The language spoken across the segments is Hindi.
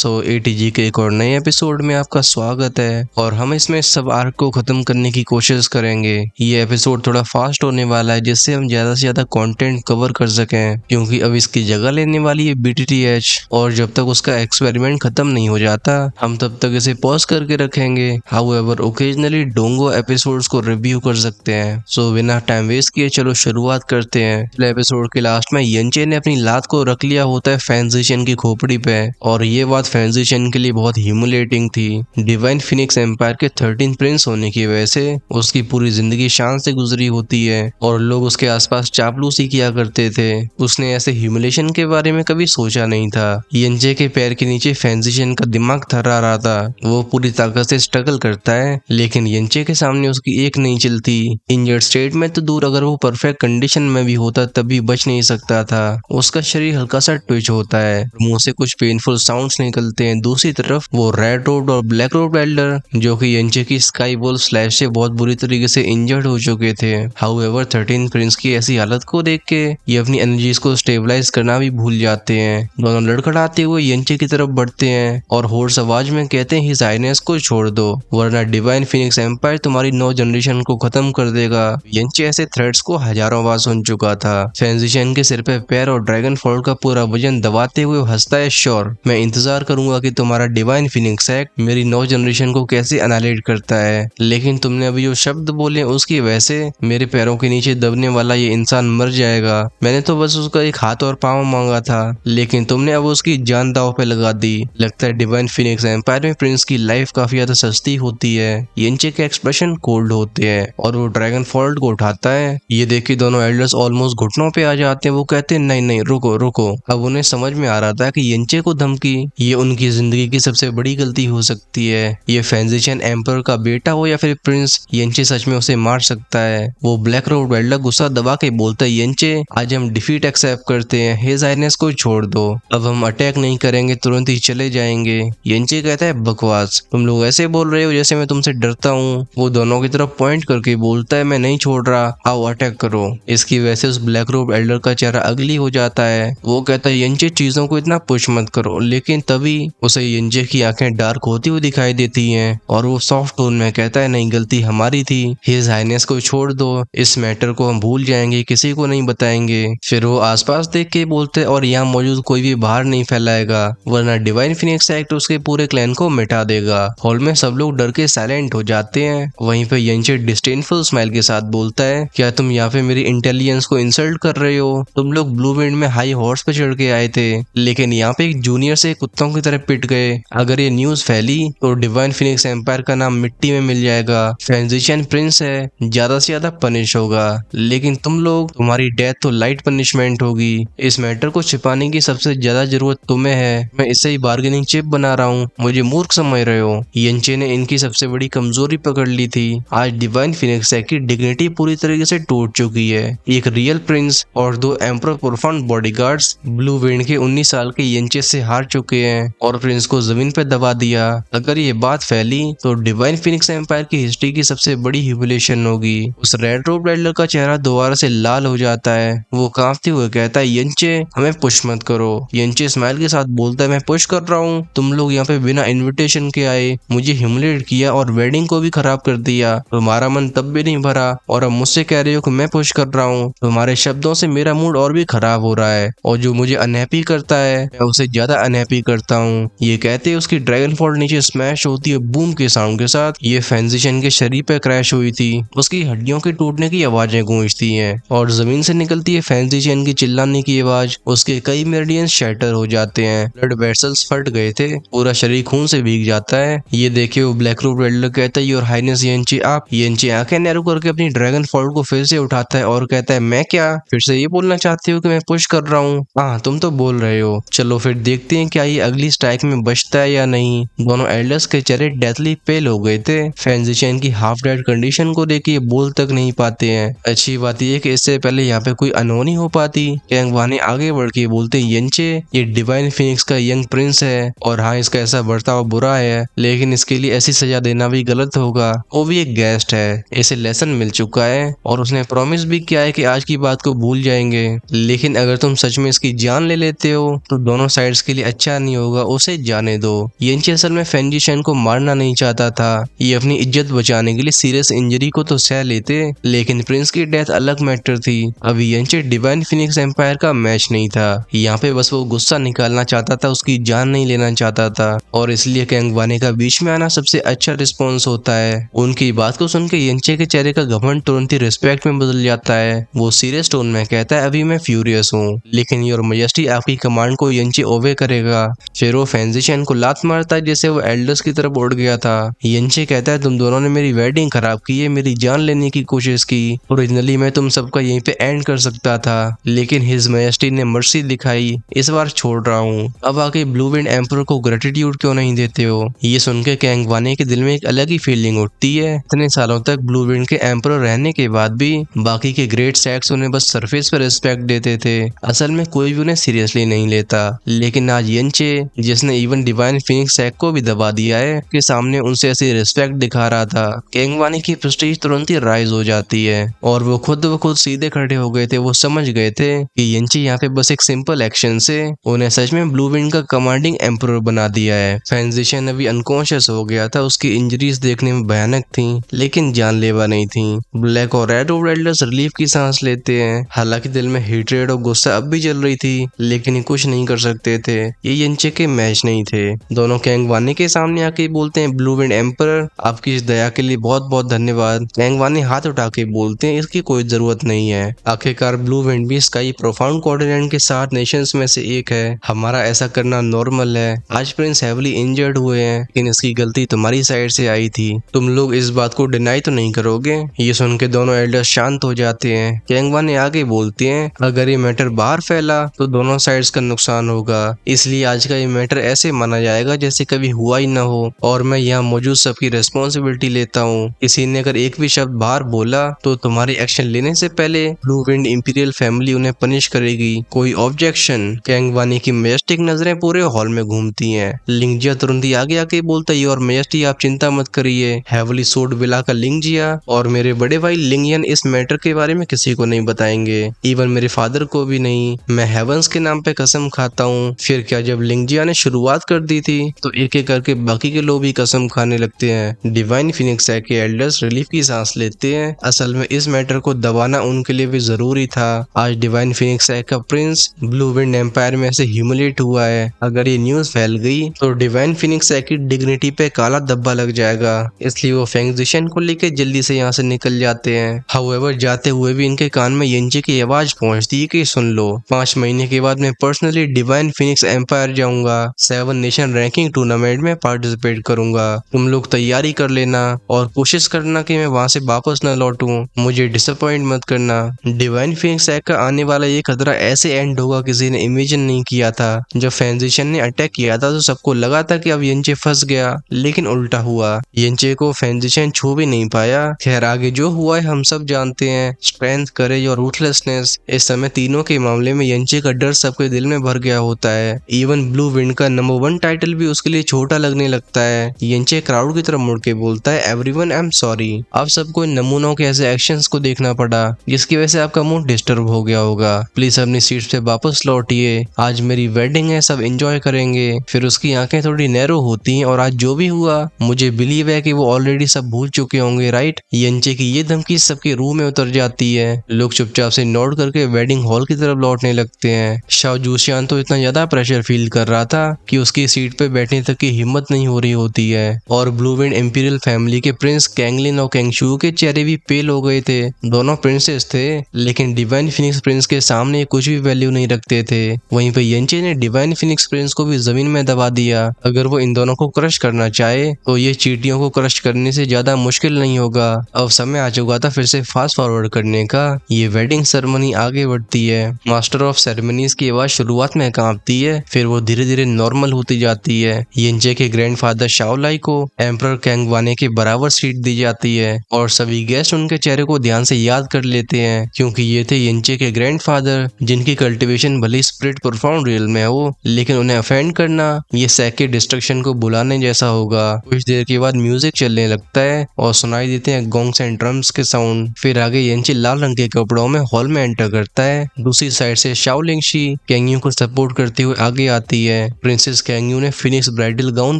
एटीजी के एक और नए एपिसोड में आपका स्वागत है और हम इसमें सब आर्क को खत्म करने की कोशिश करेंगे। ये एपिसोड थोड़ा फास्ट होने वाला है जिससे हम ज्यादा से ज्यादा कंटेंट कवर कर सकें, क्योंकि अब इसकी जगह लेने वाली है BTTH और जब तक उसका एक्सपेरिमेंट खत्म नहीं हो जाता हम तब तक इसे पॉज करके रखेंगे। हाउएवर ओकेजनली डोंगो एपिसोड्स को रिव्यू कर सकते हैं। सो बिना टाइम वेस्ट किए चलो शुरुआत करते हैं। पिछले एपिसोड के लास्ट में यंचे ने अपनी लात को रख लिया होता है फैंजिशन की खोपड़ी पे और ये बात फैंजिशन के लिए बहुत ह्यूमिलेटिंग थी। डिवाइन फिनिक्स एम्पायर के 13 प्रिंस होने की वजह से उसकी पूरी जिंदगी शान से गुजरी होती है और लोग उसके आसपास चापलूसी किया करते थे। उसने ऐसे ह्यूमिलेशन के बारे में कभी सोचा नहीं था। यंचे के पैर के नीचे फैंजिशन का दिमाग थर्रा रहा था। वो पूरी ताकत से स्ट्रगल करता है लेकिन यंचे के सामने उसकी एक नहीं चलती। इंजर्ड स्टेट में तो दूर, अगर वो परफेक्ट कंडीशन में भी होता तब भी बच नहीं सकता था। उसका शरीर हल्का सा ट्विच होता है, मुंह से कुछ पेनफुल साउंड्स निकलते हैं। दूसरी तरफ वो रेड रोड और ब्लैक रोड एल्डर जो कि यंचे की स्काई बॉल स्लैश से बहुत बुरी तरीके से इंजर्ड हो चुके थे। हाउएवर 13 प्रिंस की ऐसी हालत को देख के ये अपनी एनर्जीज को स्टेबलाइज करना भी भूल जाते हैं। दोनों लड़खड़ाते हुए यंचे की तरफ बढ़ते हैं और होर्स आवाज में कहते हैं हिज हाइनेस को छोड़ दो वरना डिवाइन फिनिक्स एम्पायर तुम्हारी 9 जनरेशन को खत्म कर देगा। यंचे ऐसे थ्रेट्स को हजारों बार सुन चुका था। फैंजिशन के सिर पे पैर और ड्रैगन फोल्ड का पूरा वजन दबाते हुए हंसता है, श्योर मैं इंतजार करूंगा कि तुम्हारा डिवाइन फिनिक्स एक्ट मेरी 9 जनरेशन को कैसे एनालाइज करता है, लेकिन तुमने अभी जो शब्द बोले उसकी वजह से मेरे पैरों के नीचे दबने वाला ये इंसान मर जाएगा। मैंने तो बस उसका एक हाथ और पाँव मांगा था लेकिन तुमने अब उसकी जान दांव पे लगा दी। लगता है डिवाइन फिनिक्स एम्पायर में प्रिंस की लाइफ काफी ज्यादा सस्ती होती है। यंचे के एक्सप्रेशन कोल्ड होते हैं और वो ड्रैगन फोल्ड को उठाता है। ये देख के दोनों एल्डर्स ऑलमोस्ट घुटनों पे आ जाते हैं। वो कहते हैं नहीं नहीं रुको रुको। अब उन्हें समझ में आ रहा था कि यंचे को धमकी ये उनकी जिंदगी की सबसे बड़ी गलती हो सकती है। ये फैंजिशन एम्पर का बेटा हो या फिर प्रिंस, यंचे सच में उसे मार सकता है। वो ब्लैक रोड वेल्डर गुस्सा दबा के बोलता है यंचे आज हम डिफीट एक्सेप्ट करते हैं, हिज हाइनेस को छोड़ दो, अब हम अटैक नहीं करेंगे, तुरंत ही चले जाएंगे। यंचे कहता है बकवास, तुम लोग ऐसे बोल रहे हो जैसे मैं तुमसे डरता हूँ। वो दोनों की तरफ पॉइंट करके बोलता है मैं नहीं छोड़ रहा, आओ अटैक करो। इसकी वजह से उस ब्लैक रोब एल्डर का चेहरा अगली हो जाता है। वो कहता है यंचे चीजों को इतना पुश मत करो, लेकिन तभी उसे यंचे की आंखें डार्क होती हुई दिखाई देती हैं और वो सॉफ्ट टोन में कहता है नहीं गलती हमारी थी, हिज हाइनेस को छोड़ दो, इस मैटर को हम भूल जाएंगे, किसी को नहीं बताएंगे। फिर वो आसपास देख के बोलते और यहाँ मौजूद कोई भी बाहर नहीं फैलाएगा वरना डिवाइन फिनिक्स एक्ट उसके पूरे क्लैन को मिटा देगा। हॉल में सब लोग डर के साइलेंट हो जाते हैं। वहीं पे यंचे डिस्डेनफुल स्माइल के साथ बोलता है क्या तुम यहाँ पे मेरी इंटेलिजेंस को इंसल्ट कर रहे हो? तुम लोग ब्लू विंड में हाई हॉर्स पे चढ़ के आए थे लेकिन यहाँ पे एक जूनियर से कुत्तों की तरह पिट गए। अगर ये न्यूज फैली तो डिवाइन फिनिक्स एम्पायर का नाम मिट्टी में मिल जाएगा। फैंजिशन प्रिंस है, ज्यादा से ज्यादा पनिश होगा, लेकिन तुम लोग, तुम्हारी डेथ तो लाइट पनिशमेंट होगी। इस मैटर को छिपाने की सबसे ज्यादा जरूरत तुम्हें है, मैं इसे ही बार्गेनिंग चिप बना रहा हूँ, मुझे मूर्ख समझ रहे हो? यंचे ने इनकी सबसे बड़ी कमजोरी पकड़ ली थी। आज डिवाइन फिनिक्स की डिग्निटी पूरी तरीके से टूट चुकी है। एक रियल प्रिंस और 2 emperor profound bodyguards blue wind के 19 साल के यंचे से हार चुके हैं और प्रिंस को जमीन पे दबा दिया। अगर ये बात फैली तो डिवाइन फिनिक्स एम्पायर की हिस्ट्री की सबसे बड़ी ह्यूमिलेशन होगी। उस रेड रोब रेडलर का चेहरा दोबारा से लाल हो जाता है। वो कांपते हुए कहता है यंचे हमें पुश मत करो। यंचे स्माइल के साथ बोलता है मैं पुश कर रहा हूँ, तुम लोग यहाँ पे बिना इन्विटेशन के आए, मुझे ह्यूमिलेट किया और वेडिंग को भी खराब कर दिया, तुम्हारा मन तब भी नहीं भरा और अब मुझसे कह रहे हो कि मैं पुश कर रहा हूँ। तुम्हारे शब्दों से मेरा मूड और भी खराब हो रहा है और जो मुझे अनहैप्पी करता है मैं उसे ज्यादा अनहैप्पी करता हूँ। ये कहते उसकी ड्रैगन फॉल्ट नीचे स्मैश होती है बूम के साउंड के साथ। ये फैंजिशन के शरीर पे क्रैश हुई थी, उसकी हड्डियों के टूटने की आवाजें गूंजती हैं और जमीन से निकलती है फैंजिशन की चिल्लाने की आवाज। उसके कई मेरिडियंस शैटर हो जाते हैं, ब्लड वेसल्स फट गए थे, पूरा शरीर खून से भीग जाता है। ये देखे वो ब्लैक रोब रेडलर कहता है योर हाइनेस यंचे आप। यंचे आंखें नैरो करके अपनी ड्रैगन फॉल्ट को फिर से उठाता है और कहता है मैं क्या फिर से ये बोलना चाहते हो कि मैं पुश कर रहा हूँ? हाँ तुम तो बोल रहे हो, चलो फिर देखते हैं क्या ये अगली स्ट्राइक में बचता है या नहीं। दोनों एल्डर्स के चेहरे डेथली पेल हो गए थे। फैंजिशन की हाफ डेड कंडीशन को देख के बोल तक नहीं पाते हैं। अच्छी बात यह कि इससे पहले यहाँ पे कोई अनहोनी हो पाती। कैंगवाने आगे बढ़ के बोलते यंचे ये डिवाइन फिनिक्स का यंग प्रिंस है और हाँ इसका ऐसा बर्ताव बुरा है लेकिन इसके लिए ऐसी सजा देना भी गलत होगा। वो भी एक गेस्ट है, इसे लेसन मिल चुका है और उसने प्रॉमिस भी किया है कि आज की बात को भूल जाएंगे, लेकिन अगर तुम सच में इसकी जान ले लेते हो तो दोनों साइड्स के लिए अच्छा नहीं होगा। होगा उसे जाने दो। येंचे असल में फेंग जिशन को मारना नहीं चाहता था, ये अपनी इज्जत बचाने के लिए सीरियस इंजरी को तो सह लेते, लेकिन प्रिंस की डेथ अलग मैटर थी। अभी येंचे डिवाइन फिनिक्स एम्पायर का मैच नहीं था, यहाँ पे बस वो गुस्सा निकालना चाहता था, उसकी जान नहीं लेना चाहता था, और इसलिए कैंग वानी का बीच में आना सबसे अच्छा रिस्पॉन्स होता है। उनकी बात को सुन के येंचे के चेहरे का घमंड तुरंत ही रिस्पेक्ट में बदल जाता है। वो सीरियस टोन में कहता है, अभी मैं फ्यूरियस हूँ, लेकिन योर मैजेस्टी आपकी कमांड को येंचे ओबे करेगा। फिर वो फेंग जिशन को लात मारता है जैसे वो एल्डर्स की तरफ उड़ गया था। येंचे कहता है, तुम दोनों ने मेरी वेडिंग खराब की है, मेरी जान लेने की कोशिश की। ओरिजिनली मैं तुम सबका यहीं पे एंड कर सकता था, लेकिन हिज मैजेस्टी ने मर्सी दिखाई, इस बार छोड़ रहा हूँ। अब आके ब्लू विंड एम्परर को ग्रेटिट्यूड क्यों नहीं देते हो? ये सुन के कैंग वानी के दिल में एक अलग ही फीलिंग उठती है। इतने सालों तक ब्लू विंड के एम्परर रहने के बाद भी बाकी के ग्रेट सैक्स उन्हें बस सरफेस पर रिस्पेक्ट देते थे, असल में कोई भी उन्हें सीरियसली नहीं लेता। लेकिन आज येंचे, जिसने इवन डिवाइन फिनिक्स सैक को भी दबा दिया है, के सामने उनसे ऐसी रिस्पेक्ट दिखा रहा था। कैंग वानी की प्रेस्टीज तुरंत ही राइज हो जाती है, और वो खुद सीधे खड़े हो गए थे। वो समझ गए थे कि येंचे यहाँ पे बस एक सिंपल एक्शन से उन्हें सच में ब्लू विंड का कमांडिंग एम्परर बना दिया है। फेंग जिशन अभी अनकॉन्शियस हो गया था, उसकी इंजरीज देखने में भयानक थी, लेकिन जानलेवा नहीं थी। ब्लैक और रेड ओवर एल्डर्स रिलीफ की सांस लेते हैं, हालांकि दिल में हेट्रेड और गुस्सा अब भी चल रही थी, लेकिन ये कुछ नहीं कर सकते थे, ये येंचे के मैच नहीं थे। दोनों कैंग वानी के सामने आके बोलते हैं, ब्लू विंड एम्परर आपकी इस दया के लिए बहुत बहुत धन्यवाद। कैंग वानी हाथ उठा के बोलते हैं, इसकी कोई जरूरत नहीं है, आखिरकार ब्लू विंड भी स्काई प्रोफाउंड कॉर्डिनेंट के 7 नेशंस में से एक है, हमारा ऐसा करना नॉर्मल है। आज प्रिंस हेवली इंजर्ड हुए हैं, लेकिन इसकी गलती तुम्हारी साइड से आई थी, तुम लोग इस बात को डिनाई तो नहीं करोगे? ये सुन के दोनों एल्डर्स शांत हो जाते हैं। कैंग वानी आगे बोलते हैं, अगर ये मैटर बाहर फैला तो दोनों साइड्स का नुकसान होगा, इसलिए आज का ये मैटर ऐसे माना जाएगा जैसे कभी हुआ ही ना हो, और मैं यहाँ मौजूद सबकी रिस्पॉन्सिबिलिटी लेता हूँ। किसी ने अगर एक भी शब्द बाहर बोला तो तुम्हारी एक्शन लेने से पहले ब्लू विंड इंपीरियल फैमिली उन्हें पनिश करेगी। कोई ऑब्जेक्शन? कैंग वानी की मैजेस्टिक नजरें पूरे हॉल में घूमती हैं। लिंगजिया तुरंत ही आगे आके बोलता है, योर मैजेस्टी आप चिंता मत करिए, हेवली सोड विला का लिंगजिया और मेरे बड़े भाई लिंगियन इस मैटर के बारे में किसी को नहीं बताएंगे, इवन मेरे फादर को भी नहीं। मैं हेवंस के नाम पे कसम खाता हूँ। फिर क्या, जब लिंगजिया ने शुरुआत कर दी थी तो एक एक करके बाकी के लोग भी कसम खाने लगते हैं। डिवाइन फिनिक्स सैक के एल्डर्स रिलीफ की सांस लेते हैं, असल में इस मैटर को दबाना उनके लिए भी जरूरी था। आज डिवाइन फिनिक्स सैक का प्रिंस ब्लू विंड एम्पायर में से ह्यूमिलेट हुआ है, अगर ये न्यूज फैल गई तो डिवाइन फिनिक्स सैक की डिग्निटी पे काला धब्बा लग जाएगा, इसलिए वो फेंग जिशन को लेके जल्दी से यहाँ से निकल जाते हैं। हाउएवर जाते हुए भी इनके कान में येंचे की आवाज पहुंचती है कि सुन लो, 5 महीने के बाद मैं पर्सनली डिवाइन फिनिक्स एम्पायर जाऊंगा, 7 नेशन रैंकिंग टूर्नामेंट में पार्टिसिपेट करूंगा, तुम लोग तैयारी कर लेना और कोशिश करना कि मैं वहां से वापस न लौटूं, मुझे डिसअपॉइंट मत करना। डिवाइन फिनिक्स सैक का आने वाला ये खतरा ऐसे एंड होगा किसी ने इमेजिन नहीं किया था। जब फेंग जिशन ने अटैक किया था तो सबको लगा था कि अब येंचे फंस गया, लेकिन उल्टा हुआ, येंचे को फेंग जिशन छू भी नहीं पाया। खैर, आगे जो हुआ है हम सब जानते हैं, स्ट्रेंथ, करेज और रूथलेसनेस। इस समय तीनों के मामले में येंचे का डर सबके दिल में भर गया होता है, इवन ब्लू विंड का नंबर 1 टाइटल भी उसके लिए छोटा लगने लगता है। येंचे क्राउड की तरफ मुड़ के बोलता है, एवरीवन आई एम सॉरी, आप सबको इन नमूनों के ऐसे एक्शंस को देखना पड़ा जिसकी वजह से आपका मूड डिस्टर्ब हो गया होगा, प्लीज अपनी सीट पे वापस लौटिए, आज मेरी वेडिंग है, सब एंजॉय करेंगे। फिर उसकी आंखें थोड़ी नैरो होती हैं, और आज जो भी हुआ मुझे बिलीव है कि वो ऑलरेडी सब भूल चुके होंगे, राइट? येंचे की ये धमकी सबके रूह में उतर जाती है, लोग चुपचाप से नोट करके वेडिंग हॉल की तरफ लौटने लगते हैं। शाओ जूशियान तो इतना ज्यादा प्रेशर फील कर रहा था कि उसकी सीट पे बैठने तक की हिम्मत नहीं हो रही होती है, और ब्लू विंड इंपीरियल फैमिली के प्रिंस कैंगलिन और कैंगशू के चेहरे भी पेल हो गए थे। दोनों प्रिंसेस थे, लेकिन डिवाइन फिनिक्स प्रिंस के सामने कुछ भी वैल्यू नहीं रखते थे। वहीं पे येंचे ने डिवाइन फिनिक्स प्रिंस को भी जमीन में दबा दिया। अगर वो इन दोनों को क्रश करना चाहे तो ये चींटियों को क्रश करने से ज्यादा मुश्किल नहीं होगा। अब समय आ चुका था फिर से फास्ट फॉरवर्ड करने का। ये वेडिंग सेरेमनी आगे बढ़ती है, मास्टर ऑफ सेरेमनीज की आवाज शुरुआत में कांपती है, फिर वो धीरे धीरे नॉर्मल होती जाती है। येंचे के ग्रैंडफादर शाओलाई को एम्परर कैंग वानी के बराबर सीट दी जाती है, और सभी गेस्ट उनके चेहरे को ध्यान से याद कर लेते हैं, क्योंकि ये थे येंचे के ग्रैंडफादर, जिनकी कल्टीवेशन भले स्प्रिट प्रोफाउंड रियल में हो, लेकिन उन्हें अफेंड करना ये सैक के डिस्ट्रक्शन को बुलाने जैसा होगा। कुछ देर के बाद म्यूजिक चलने लगता है और सुनाई देते हैं गोंग्स एंड ड्रम्स के साउंड। फिर आगे येंचे लाल रंग के कपड़ों में हॉल में एंटर करता है। दूसरी साइड से शाओ लिंगशी कैंगयू को सपोर्ट करते हुए आगे आती है। है। प्रिंसेस कैंग्यू ने फिनिक्स ब्राइडल गाउन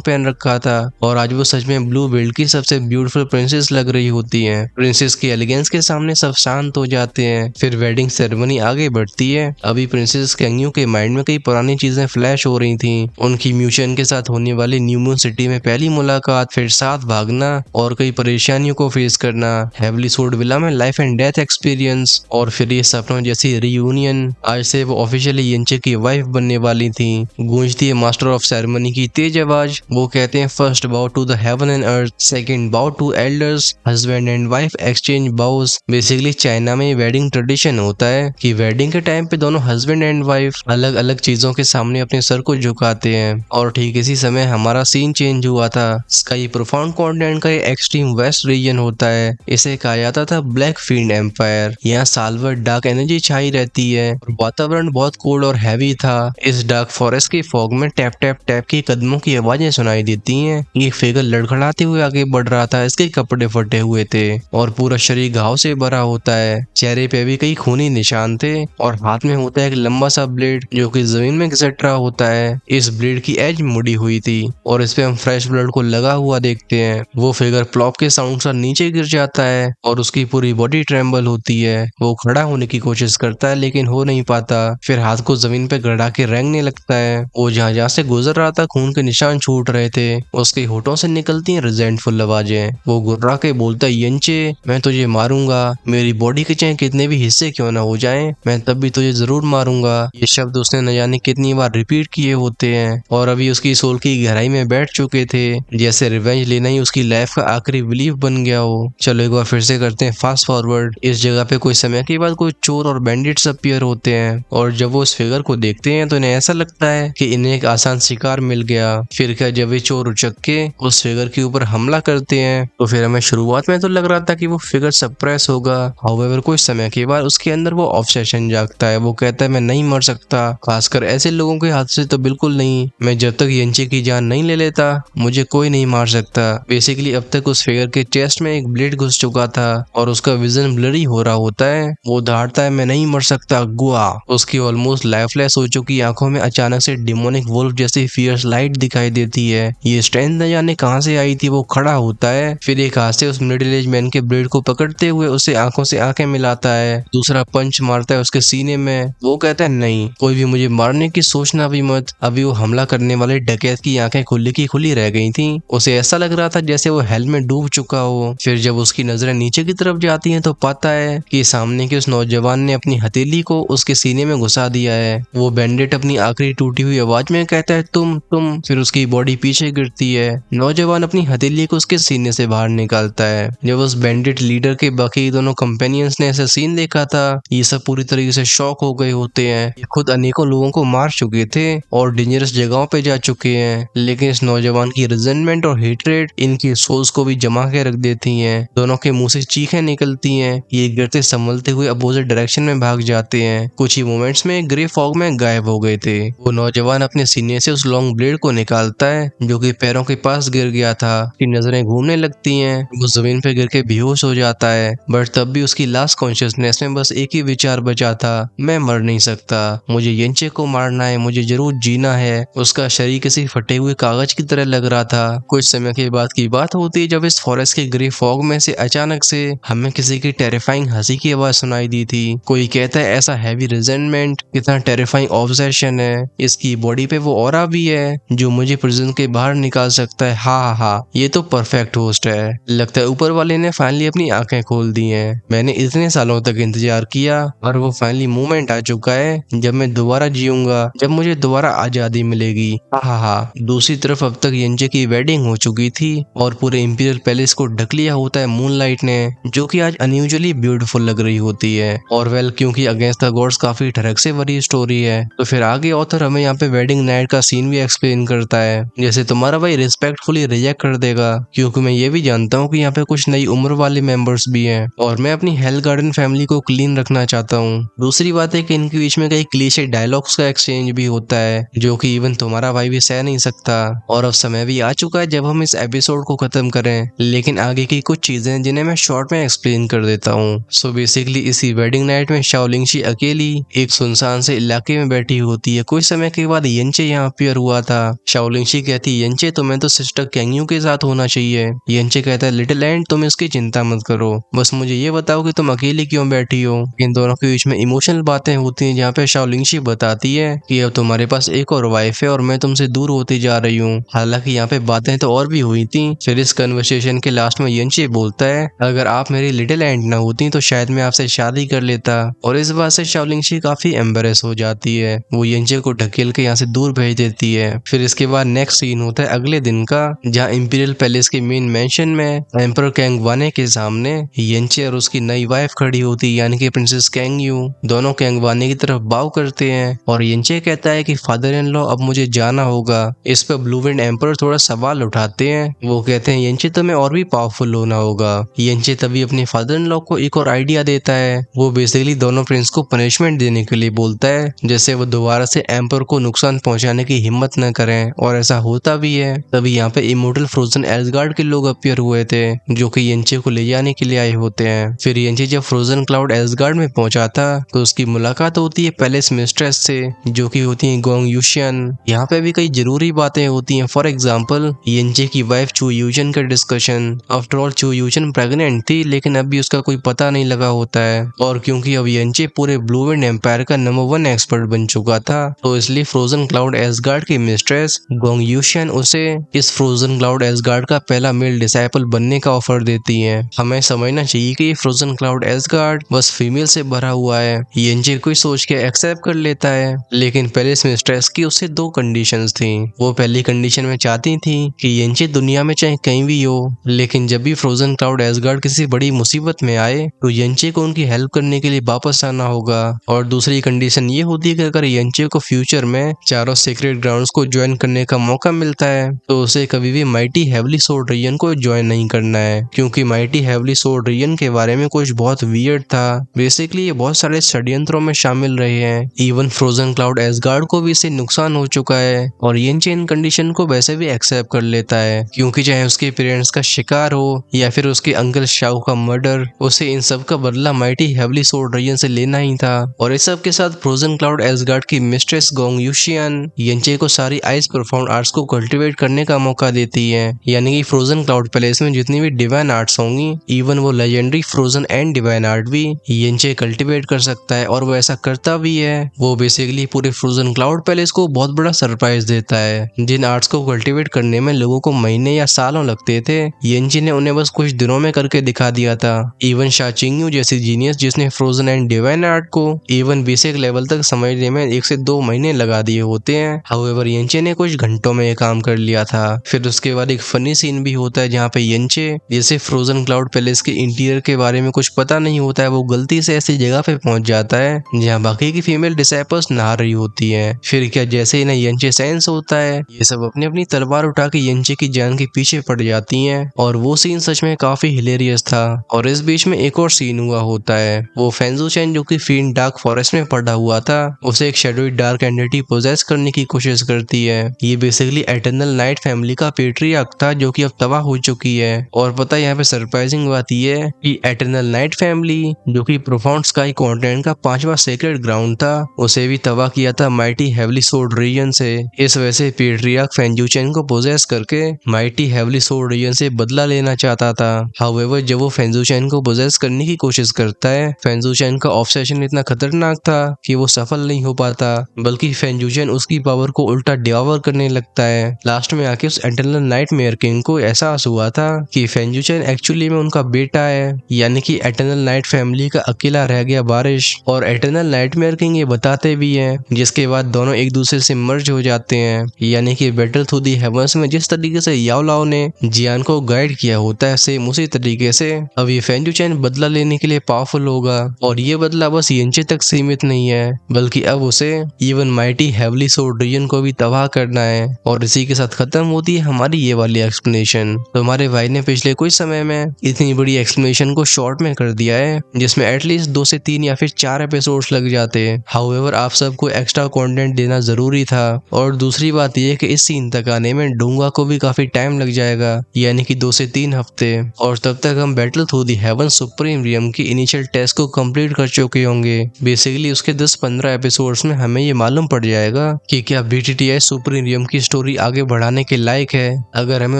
पहन रखा था और आज वो सच में ब्लू वर्ल्ड की सबसे ब्यूटीफुल प्रिंसेस लग रही होती है। प्रिंसेस की एलिगेंस के सामने सब शांत हो जाते हैं। फिर वेडिंग सेरेमनी आगे बढ़ती है। अभी प्रिंसेस कैंग्यू के माइंड में कई पुरानी चीजें फ्लैश हो रही थी। उनकी म्यूशन के साथ होने वाली न्यू मून सिटी में पहली मुलाकात, फिर साथ भागना और कई परेशानियों को फेस करना, हेवली सोर्ड विला में लाइफ एंड डेथ एक्सपीरियंस और फिर ये सपनों जैसी रियूनियन। आज से वो ऑफिशियली येंचे की वाइफ बनने वाली थी। गूंजती है मास्टर ऑफ सेरेमनी की तेज आवाज। वो कहते हैं first bow to the heaven and earth, second bow to elders, husband and wife exchange bows. Basically China में वेडिंग ट्रेडिशन होता है कि वेडिंग के टाइम पे दोनों हस्बैंड एंड वाइफ अलग अलग चीजों के सामने अपने सर को झुकाते हैं। और ठीक इसी समय हमारा सीन चेंज हुआ था। इसका ये प्रोफाउंड कॉन्टिनेंट का एक्सट्रीम वेस्ट रीजन होता है। इसे कहा जाता था ब्लैक फील्ड एम्पायर। यहाँ साल भर डार्क एनर्जी छाई रहती है और वातावरण बहुत कोल्ड और हैवी था। इस डार्क फॉरेस्ट के फॉग में टैप टैप टैप की कदमों की आवाजें सुनाई देती हैं। ये फिगर लड़खड़ाते हुए आगे बढ़ रहा था। इसके कपड़े फटे हुए थे और पूरा शरीर घाव से भरा होता है। चेहरे पे भी कई खूनी निशान थे और हाथ में होता है एक लंबा सा ब्लेड जो कि जमीन में घिसट रहा होता है। इस ब्लेड की एज मुड़ी हुई थी और इस पे हम फ्रेश ब्लड को लगा हुआ देखते हैं। वो फिगर प्लॉप के साउंड से नीचे गिर जाता है और उसकी पूरी बॉडी ट्रेम्बल होती है। वो खड़ा होने की कोशिश करता है लेकिन हो नहीं पाता। फिर हाथ को जमीन पे गड़ा के रेंगने लगता है। वो जहाँ जहाँ से गुजर रहा था खून के निशान छूट रहे थे। उसके होठों से निकलती हैं रिजेंटफुल आवाजें। वो गुर्रा के बोलता है येंचे, मैं तुझे मारूंगा, मेरी बॉडी के चाहे कितने भी हिस्से क्यों ना हो जाएं, मैं तब भी तुझे जरूर मारूंगा। ये शब्द उसने न जाने कितनी बार रिपीट किए होते हैं और अभी उसकी सोल की गहराई में बैठ चुके थे, जैसे रिवेंज लेना ही उसकी लाइफ का आखिरी बिलीफ बन गया हो। चलो एक बार फिर से करते हैं फास्ट फॉरवर्ड। इस जगह पे कुछ समय के बाद कोई चोर और बैंडिट्स अपीयर होते हैं और जब वो उस फिगर को देखते हैं तो इन्हें ऐसा लगता है कि इन्हें एक आसान शिकार मिल गया। फिर क्या जब ये चोर उचक के उस फिगर के ऊपर हमला करते हैं तो फिर हमें शुरुआत में तो लग रहा था कि वो फिगर सप्रेस होगा। हाउएवर कुछ समय के बाद उसके अंदर वो ऑब्सेशन जागता है। वो कहता है मैं नहीं मर सकता, खासकर ऐसे लोगों के हाथ से तो बिल्कुल नहीं। मैं जब तक येंचे की जान नहीं ले लेता मुझे कोई नहीं मार सकता। बेसिकली अब तक उस फिगर के चेस्ट में एक ब्लेड घुस चुका था और उसका विजन ब्लरी हो रहा होता है। वो दहाड़ता है मैं नहीं मर सकता गुआ। उसकी ऑलमोस्ट लाइफलेस हो चुकी आंखों में अचानक से डिमोनिक वुल्फ जैसी फियर्स लाइट दिखाई देती है। ये स्ट्रेंथ न जाने कहां से आई थी। वो खड़ा होता है, फिर एक हाथ से उस मिडिल एज मैन के ब्लेड को पकड़ते हुए उसे आंखों से आंखें मिलाता है। दूसरा पंच मारता है उसके सीने में। वो कहता है नहीं, कोई भी मुझे मारने की सोचना भी मत। अभी वो हमला करने वाले डकैत की आंखें खुली की खुली रह गई थी। उसे ऐसा लग रहा था जैसे वो हेल में डूब चुका हो। फिर जब उसकी नजरें नीचे की तरफ जाती हैं तो पाता है कि सामने के उस नौजवान ने अपनी हथेली को उसके सीने में घुसा दिया है। वो बैंडेट अपनी आखिरी टूटी हुई आवाज में कहता है तुम। फिर उसकी बॉडी पीछे गिरती है। नौजवान अपनी हथेली को उसके सीने से बाहर निकालता है। जब उस बैंडेट लीडर के बाकी दोनों कंपेनियंस ने ऐसा सीन देखा था ये सब पूरी तरीके से शॉक हो गए होते हैं। ये खुद अनेकों लोगों को मार चुके थे और डेंजरस जगहों पे जा चुके हैं, लेकिन इस नौजवान की रिजेंटमेंट और हेट्रेड इनकी सोल्स को भी जमा के रख देती हैं। दोनों के मुंह से चीखें निकलती हैं। ये गिरते संभलते हुए अपोजिट डायरेक्शन में भाग जाते हैं। कुछ ही मोमेंट्स में ग्रे फॉग में गायब हो गए थे। वो नौजवान अपने सीने से उस लॉन्ग ब्लेड को निकालता है जो कि पैरों के पास गिर गया था। उसकी नजरें घूमने लगती हैं। वो जमीन पे गिर के बेहोश हो जाता है, बट तब भी उसकी लास्ट कॉन्शियसनेस में बस एक ही विचार बचा था, मैं मर नहीं सकता, मुझे येंचे को मारना है, मुझे जरूर जीना है। उसका शरीर किसी फटे हुए कागज की तरह लग रहा था। कुछ समय के बाद की बात होती है जब इस फॉरेस्ट के ग्रे फॉग में से अचानक से हमें किसी की टेरिफाइंग हंसी की आवाज सुनाई दी थी। कोई कहता है ऐसा हैवी रिजेंटमेंट, कितना टेरिफाइंग ऑब्सेशन है, इसकी बॉडी पे वो ऑरा भी है जो मुझे प्रिजन के बाहर निकाल सकता है। हा, ये तो परफेक्ट होस्ट है। लगता है ऊपर वाले ने फाइनली अपनी आंखें खोल दी हैं। मैंने इतने सालों तक इंतजार किया और वो फाइनली मोमेंट आ चुका है जब मैं दोबारा जीऊंगा, जब मुझे दोबारा आजादी मिलेगी। हा। दूसरी तरफ अब तक येंचे की वेडिंग हो चुकी थी और पूरे इंपीरियल पैलेस को ढक लिया होता है मूनलाइट ने, जो कि आज अनयूजुअली ब्यूटीफुल लग रही होती है। और वेल क्योंकि अगेंस्ट द गॉड्स काफी ठरक से भरी स्टोरी है तो फिर आगे ऑथर हमें यहाँ पे वेडिंग नाइट का सीन भी एक्सप्लेन करता है, जैसे तुम्हारा भाई रिस्पेक्टफुली रिजेक्ट कर देगा, क्योंकि मैं ये भी जानता हूँ कि यहाँ पे कुछ नई उम्र वाले मेंबर्स भी हैं और मैं अपनी हेल गार्डन फैमिली को क्लीन रखना चाहता हूँ। दूसरी बात है कि इनके बीच में कई क्लीशे डायलॉग्स का एक्सचेंज भी होता है जो कि इवन तुम्हारा भाई भी सह नहीं सकता। और अब समय भी आ चुका है जब हम इस एपिसोड को खत्म करें, लेकिन आगे की कुछ चीजें जिन्हें मैं शॉर्ट में एक्सप्लेन कर देता हूँ। सो बेसिकली इसी वेडिंग नाइट में शाओलिंग शी अकेली एक सुनसान से इलाके में बैठी होती है। कुछ समय के बाद बाद येंचे यहाँ अपीयर हुआ था। शाओलिंग कहती येंचे तुम्हें तो सिस्टर कैंगयू के साथ होना चाहिए। येंचे कहता है लिटिल एंड तुम इसकी चिंता मत करो, बस मुझे ये बताओ कि तुम अकेली क्यों बैठी हो। इन दोनों के बीच में इमोशनल बातें होती हैं जहाँ पे शाओलिंग बताती है कि अब तुम्हारे पास एक और वाइफ है और मैं तुमसे दूर होती जा रही हूँ। हालांकि यहाँ पे बातें तो और भी हुई थी। फिर इस कन्वर्सेशन के लास्ट में येंचे बोलता है अगर आप मेरी लिटिल एंड ना होती तो शायद मैं आपसे शादी कर लेता। और इस बात से शाओलिंग काफी एम्बेरस हो जाती है। वो येंचे को ढकेल के यहाँ से दूर भेज देती है। फिर इसके बाद नेक्स्ट सीन होता है अगले दिन का, जहाँ इंपीरियल पैलेस के मेन मेंशन में एम्पर कैंगवाने के सामने येंचे और उसकी नई वाइफ खड़ी होती है, यानी कि प्रिंसेस कैंगयू। दोनों कैंगवाने की तरफ बाव करते हैं और येंचे कहता है कि फादर इन लॉ अब मुझे जाना होगा। इस पर ब्लू विंड एम्पर थोड़ा सवाल उठाते हैं। वो कहते हैं येंचे तुम्हें और भी पावरफुल होना होगा। येंचे तभी अपने फादर इन लॉ को एक और आइडिया देता है। वो बेसिकली दोनों प्रिंस को पनिशमेंट देने के लिए बोलता है, जैसे वो दोबारा से एम्पर को नुकसान पहुंचाने की हिम्मत न करें। और ऐसा होता भी है। तभी यहाँ पे इमोर्टल फ्रोजन एसगार्ड के लोग अपीयर हुए थे, जो कि येंचे को ले जाने के लिए आए होते हैं। फिर येंचे जब फ्रोजन क्लाउड एसगार्ड में पहुंचा था तो उसकी मुलाकात होती है पैलेस मिस्ट्रेस से, जो कि होती है गोंग यूशियन। यहाँ पे भी कई जरूरी बातें होती हैं। फॉर एग्जाम्पल येंचे की वाइफ चू यूजन का डिस्कशन। आफ्टर ऑल चू यूजन प्रेग्नेंट थी, लेकिन अभी उसका कोई पता नहीं लगा होता है। और क्योंकि अब येंचे पूरे ब्लू विंड एम्पायर का नंबर 1 एक्सपर्ट बन चुका था, तो इसलिए फ्रोजन क्लाउड एसगार्ड की मिस्ट्रेस गोंग यूशियन उसे इस फ्रोजन क्लाउड एसगार्ड का पहला मेल डिसाइपल बनने का ऑफर देती है। हमें समझना चाहिए कि फ्रोजन क्लाउड एसगार्ड बस फीमेल से भरा हुआ है। येंचे कोई सोच के एक्सेप्ट कर लेता है, लेकिन पैलेस मिस्ट्रेस की उससे 2 कंडीशंस थी। वो पहली कंडीशन में चाहती थी कि येंचे दुनिया में चाहे कहीं भी हो, लेकिन जब भी फ्रोजन क्लाउड एसगार्ड किसी बड़ी मुसीबत में आए तो येंचे को उनकी हेल्प करने के लिए वापस आना होगा। और दूसरी कंडीशन ये होती है कि अगर येंचे को फ्यूचर में चारों सीक्रेट ग्राउंड्स को ज्वाइन करने का मौका मिलता है तो उसे कभी भी माइटी हेवली सोर्ड रीजन को ज्वाइन नहीं करना है, क्योंकि माइटी हेवली सोर्ड रीजन के बारे में कुछ बहुत वियर्ड था। बेसिकली ये बहुत सारे षड्यंत्रों में शामिल रहे हैं। इवन फ्रोजन क्लाउड एसगार्ड को भी इससे नुकसान हो चुका है और येंचे इन कंडीशन को वैसे भी एक्सेप्ट कर लेता है, क्योंकि चाहे उसके पेरेंट्स का शिकार हो या फिर उसके अंकल शाओ का मर्डर, उसे इन सब का बदला माइटी हेवली सोर्ड रीजन से लेना ही था। और इस सब के साथ फ्रोजन क्लाउड एसगार्ड की मिस्ट्रेस गोंग यूशियन येंचे को सारी आइस प्रोफाउंड आर्ट्स को कल्टीवेट करने का मौका देती है, यानी कि फ्रोजन क्लाउड पैलेस में जितनी भी डिवाइन आर्ट्स होंगी, इवन वो legendary frozen and divine art भी येंचे कल्टीवेट कर सकता है। और वो ऐसा करता भी है। वो बेसिकली पूरे फ्रोजन क्लाउड पैलेस को बहुत बड़ा सरप्राइज देता है। जिन आर्ट्स को कल्टीवेट करने में लोगों को महीने या सालों लगते थे, येंचे ने उन्हें बस कुछ दिनों में करके दिखा दिया था। इवन शा चिंगयू जैसी जीनियस जिसने फ्रोजन एंड डिवाइन आर्ट को इवन बेसिक लेवल तक समझने में 1 से 2 महीने लगा दिए होते हैं, हाउएवर येंचे ने कुछ घंटों में ये काम कर लिया था। फिर उसके बाद एक फनी सीन भी होता है जहाँ पे येंचे, जैसे फ्रोजन क्लाउड पैलेस के इंटीरियर के बारे में कुछ पता नहीं होता है, वो गलती से ऐसी जगह पे पहुंच जाता है जहाँ बाकी की फीमेल डिसाइपल्स नहा रही होती है। फिर क्या जैसे इन्हें येंचे सेंस होता है, ये सब अपनी अपनी तलवार उठा के येंचे की जान के पीछे पड़ जाती हैं। और वो सीन सच में काफी हिलेरियस था। और इस बीच में एक और सीन हुआ होता है। वो फेंजू चैन जो कि फीन डार्क फॉरेस्ट में पड़ा हुआ था, उसे एक शेडोई डार्क एंटिटी पोजेस करने की कोशिश करती है। ये बेसिकली एटर्नल नाइट फैमिली का पेट्रियार्क था, जो कि अब तबाह हो चुकी है। और पता है यहाँ पे सरप्राइजिंग बात ये है कि एटर्नल नाइट फैमिली, जो कि प्रोफाउंड स्काई कॉन्टिनेंट का 5वां सेक्रेट ग्राउंड था, उसे भी तबाह किया था माइटी हेवली सोर्ड रीजन से। इस वजह से पेट्रियार्क फेंजू चैन को पोजेस करके माइटी हेवली सोर्ड रीजन से बदला लेना चाहता था। हाउएवर जब वो फेंजू चैन को पोजेस करने की कोशिश करता है, फेंजू चैन का ऑब्सेशन इतना खतरनाक था कि वो सफल नहीं हो पाता, बल्कि फेंजू चैन उसकी पावर को उल्टा डिवावर करने लगता है। लास्ट में आके उस एटर्नल नाइटमेयर किंग को एहसास हुआ था कि फेंजू चैन एक्चुअली में उनका बेटा है, यानी कि एटर्नल नाइट फैमिली का अकेला रह गया बारिश। और एटर्नल नाइटमेयर किंग ये बताते भी हैं, जिसके बाद दोनों एक दूसरे से मर्ज हो जाते हैं। यानी कि बैटल थ्रू दी हेवंस में जिस तरीके से याओ लाओ ने जियान को गाइड किया होता है, सेम उसी तरीके से अब ये फेंजू चैन बदला लेने के लिए पावरफुल होगा। और ये बदला बस येंचे तक सीमित नहीं है, बल्कि अब उसे even mighty heavily soared region को भी तबाह करना है। और इसी के साथ खत्म होती है हमारी ये वाली एक्सप्लेनेशन। तो हमारे भाई ने पिछले कुछ समय में इतनी बड़ी एक्सप्लेनेशन को शॉर्ट में कर दिया है, जिसमें एटलीस्ट 2 से 3 या फिर 4 एपिसोड्स लग जाते। हाउएवर आप सबको एक्स्ट्रा कंटेंट देना जरूरी था। और दूसरी बात यह कि इस सीन तक आने में डोंगा को भी काफी टाइम लग जाएगा, यानी कि 2 से 3 हफ्ते। और तब तक हम battle through the heaven supreme realm की इनिशियल टेस्ट को कंप्लीट कर चुके होंगे। बेसिकली उसके 10-15 एपिसोड्स में हमें ये मालूम पड़ जाएगा जाएगा कि क्या BTTI सुपरनियम की स्टोरी आगे बढ़ाने के लायक है। अगर हमें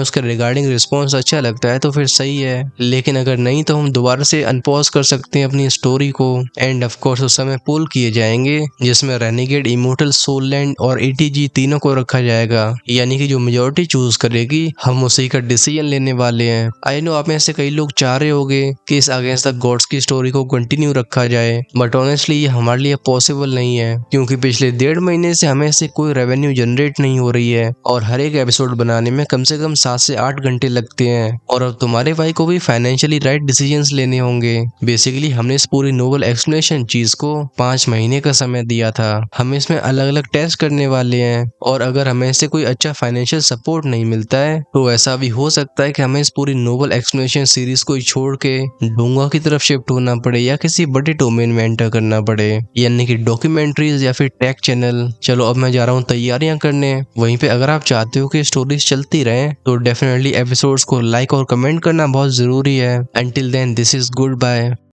उसके रिगार्डिंग रिस्पॉन्स अच्छा लगता है तो फिर सही है, लेकिन अगर नहीं तो हम दोबारा से अनपॉज कर सकते हैं अपनी स्टोरी को। एंड ऑफ कोर्स उस समय पुल किए जाएंगे जिसमें रेनिगेड, इमोर्टल, सोललैंड और ATG तीनों को रखा जाएगा, यानी कि जो मेजोरिटी चूज करेगी हम उसी का डिसीजन लेने वाले हैं। आई नो आप में से कई लोग चाह रहे होंगे कि इस अगेंस्ट द गॉड्स की स्टोरी को कंटिन्यू रखा जाए, बट ऑनेस्टली ये हमारे लिए पॉसिबल नहीं है, क्योंकि पिछले 1.5 महीने से हमें से कोई रेवेन्यू जनरेट नहीं हो रही है और हर एक एपिसोड बनाने में कम से कम 7 से 8 घंटे लगते हैं। और अब तुम्हारे भाई को भी फाइनेंशियली राइट डिसीजंस लेने होंगे। बेसिकली हमने इस पूरी नोवेल एक्सप्लेनेशन चीज को 5 महीने का समय दिया था। हम इसमें अलग अलग टेस्ट करने वाले हैं और अगर हमें से कोई अच्छा फाइनेंशियल सपोर्ट नहीं मिलता है तो ऐसा भी हो सकता है कि हमें इस पूरी नोवेल एक्सप्लेनेशन सीरीज को छोड़ के डोंगा की तरफ शिफ्ट होना पड़े या किसी बड़े डोमेन में एंटर करना पड़े, यानी कि डॉक्यूमेंट्रीज या फिर टेक चैनल। चलो अब मैं जा रहा हूँ तैयारियां करने। वहीं पे अगर आप चाहते हो कि स्टोरीज चलती रहे तो डेफिनेटली एपिसोड्स को लाइक और कमेंट करना बहुत जरूरी है। Until then this is good bye.